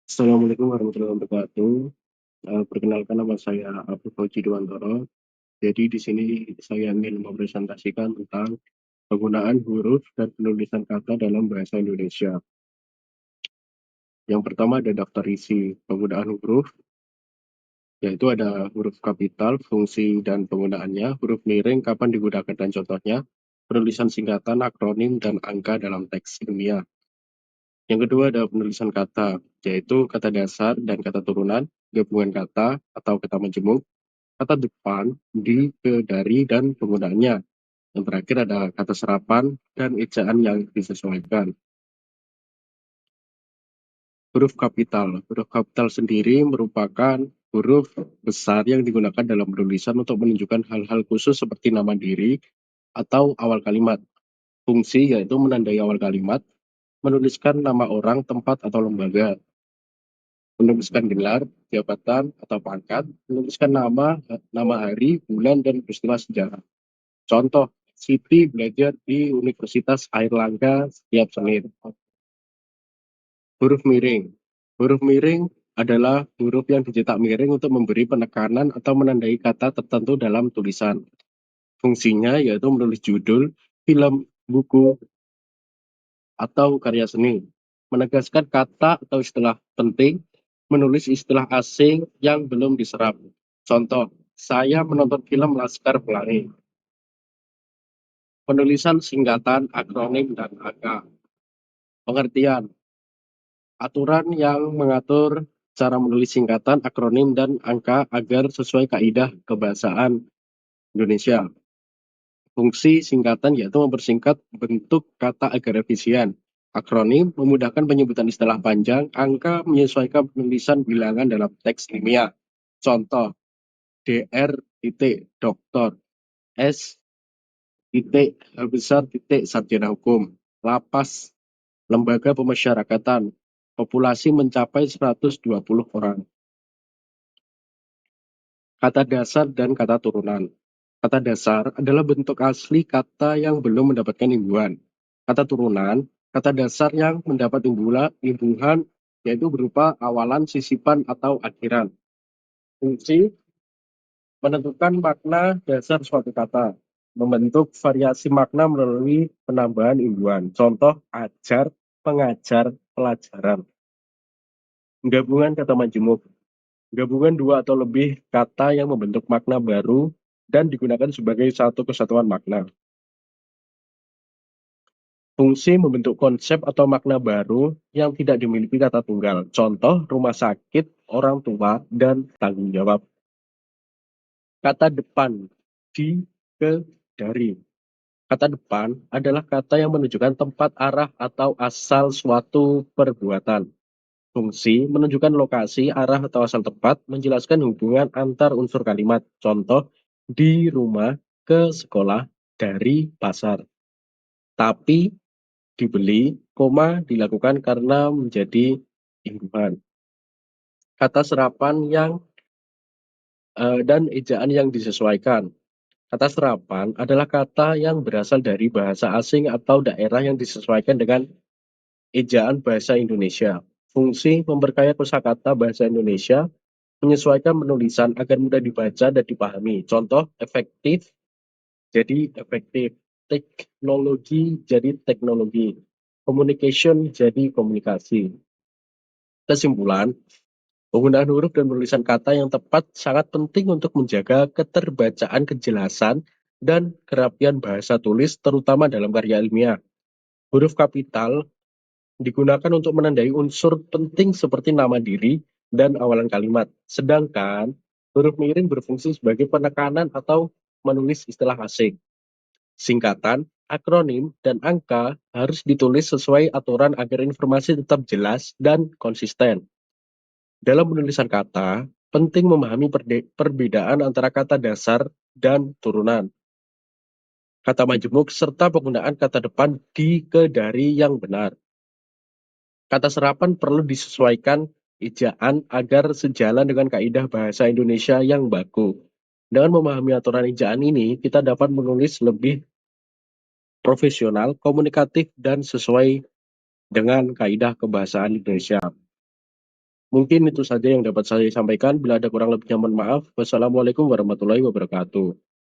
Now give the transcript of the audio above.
Assalamualaikum warahmatullahi wabarakatuh. Perkenalkan nama saya Abdul Fauzi Dewantoro. Jadi di sini saya ingin mempresentasikan tentang penggunaan huruf dan penulisan kata dalam bahasa Indonesia. Yang pertama ada daftar isi penggunaan huruf, yaitu ada huruf kapital, fungsi dan penggunaannya, huruf miring, kapan digunakan dan contohnya, penulisan singkatan, akronim, dan angka dalam teks ilmiah. Yang kedua ada penulisan kata, yaitu kata dasar dan kata turunan, gabungan kata atau kata majemuk, kata depan, di, ke, dari, dan penggunaannya. Yang terakhir ada kata serapan dan ejaan yang disesuaikan. Huruf kapital. Huruf kapital sendiri merupakan huruf besar yang digunakan dalam penulisan untuk menunjukkan hal-hal khusus seperti nama diri atau awal kalimat. Fungsi yaitu menandai awal kalimat, menuliskan nama orang, tempat, atau lembaga, menuliskan gelar, jabatan, atau pangkat, menuliskan nama hari, bulan, dan peristiwa sejarah. Contoh, Siti belajar di Universitas Airlangga setiap Senin. Huruf miring. Huruf miring adalah huruf yang dicetak miring untuk memberi penekanan atau menandai kata tertentu dalam tulisan. Fungsinya yaitu menulis judul, film, buku, atau karya seni. Menegaskan kata atau istilah penting, menulis istilah asing yang belum diserap. Contoh, saya menonton film Laskar Pelangi. Penulisan singkatan, akronim, dan angka. Pengertian, aturan yang mengatur cara menulis singkatan, akronim, dan angka agar sesuai kaidah kebahasaan Indonesia. Fungsi singkatan yaitu mempersingkat bentuk kata agar efisien. Akronim memudahkan penyebutan istilah panjang, angka menyesuaikan penulisan bilangan dalam teks ilmiah. Contoh, DR titik doktor, S titik H besar titik sarjana hukum, lapas lembaga pemasyarakatan, populasi mencapai 120 orang. Kata dasar dan kata turunan. Kata dasar adalah bentuk asli kata yang belum mendapatkan imbuhan. Kata turunan, kata dasar yang mendapat imbuhan yaitu berupa awalan, sisipan, atau akhiran. Fungsi menentukan makna dasar suatu kata. Membentuk variasi makna melalui penambahan imbuhan. Contoh, ajar, pengajar, pelajaran. Gabungan kata majemuk. Gabungan dua atau lebih kata yang membentuk makna baru dan digunakan sebagai satu kesatuan makna. Fungsi membentuk konsep atau makna baru yang tidak dimiliki kata tunggal. Contoh, rumah sakit, orang tua, dan tanggung jawab. Kata depan, di, ke, dari. Kata depan adalah kata yang menunjukkan tempat, arah, atau asal suatu perbuatan. Fungsi menunjukkan lokasi, arah, atau asal tempat, menjelaskan hubungan antar unsur kalimat. Contoh, di rumah, ke sekolah, dari pasar. Tapi dibeli, dilakukan karena menjadi imbuhan. Kata serapan dan ejaan yang disesuaikan. Kata serapan adalah kata yang berasal dari bahasa asing atau daerah yang disesuaikan dengan ejaan bahasa Indonesia. Fungsi memperkaya kosakata bahasa Indonesia, menyesuaikan penulisan agar mudah dibaca dan dipahami. Contoh, efektif jadi efektif, teknologi jadi teknologi, communication jadi komunikasi. Kesimpulan, penggunaan huruf dan penulisan kata yang tepat sangat penting untuk menjaga keterbacaan, kejelasan, dan kerapian bahasa tulis, terutama dalam karya ilmiah. Huruf kapital digunakan untuk menandai unsur penting seperti nama diri dan awalan kalimat. Sedangkan huruf miring berfungsi sebagai penekanan atau menulis istilah asing. Singkatan, akronim, dan angka harus ditulis sesuai aturan agar informasi tetap jelas dan konsisten. Dalam penulisan kata, penting memahami perbedaan antara kata dasar dan turunan, kata majemuk, serta penggunaan kata depan di, ke, dari yang benar. Kata serapan perlu disesuaikan ejaan agar sejalan dengan kaidah bahasa Indonesia yang baku. Dengan memahami aturan ejaan ini, kita dapat menulis lebih profesional, komunikatif, dan sesuai dengan kaidah kebahasaan Indonesia. Mungkin itu saja yang dapat saya sampaikan. Bila ada kurang lebihnya mohon maaf. Wassalamualaikum warahmatullahi wabarakatuh.